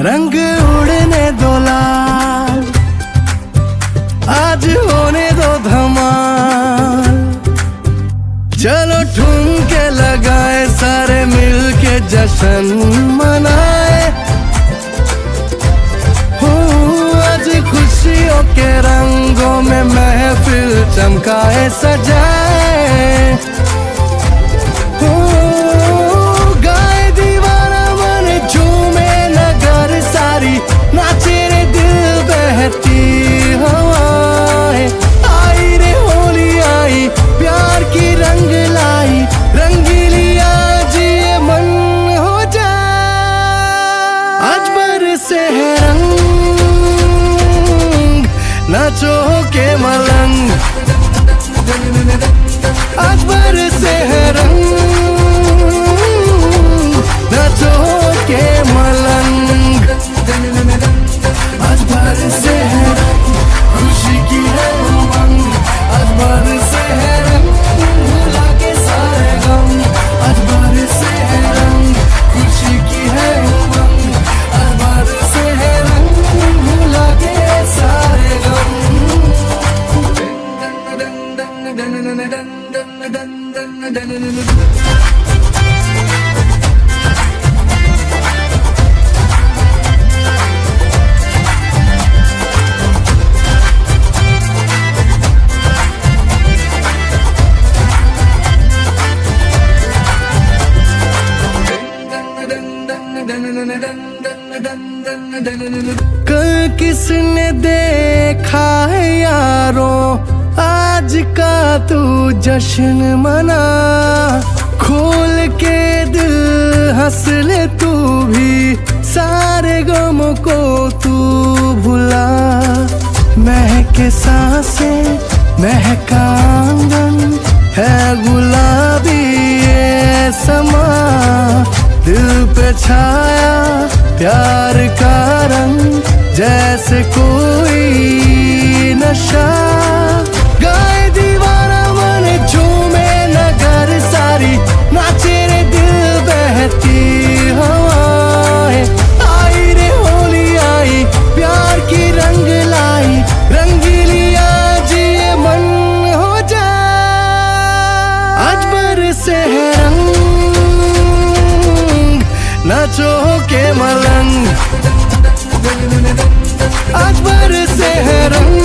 रंग उड़ने दो लाल, आज होने दो धमाल। चलो ठुमके लगाए, सारे मिलके जश्न मनाए। आज खुशियों के रंगों में महफिल चमकाए सजाए। गाए दीवाना मन झूमे नगर सारी, नाचे रे दिल बहती हवाएं। आई रे होली आई, प्यार की रंग लाई, रंगीली आज ये मन हो जाए। आज बरसे है रंग, नाचो के मलंग। आज बरसे है रंग, नाचो के मलंग। आज बरसे है रंग, खुशी की है उमंग। आज बरसे है रंग, भुला के सारे गम। आज बरसे है रंग, खुशी की है उमंग। आज बरसे है रंग, भुला के सारे गम। कल किसने देखा है यारों, आज का तू जश्न मना। खोल के दिल हंस ले तू भी, सारे गमों को तू भुला। महके सांसें महका आंगन, है गुलाबी ये समा। दिल पे छाया प्यार का रंग, जैसे कोई नशा। गाए दीवाना मन झूमे नगर सारी, नाचे रे दिल बहती हवाएं। आई रे होली आई, प्यार की रंग लाई, रंगीली आज ये मन हो जाए। आज बरसे है रंग, नाचो के मलंग। आज बरसे है रंग,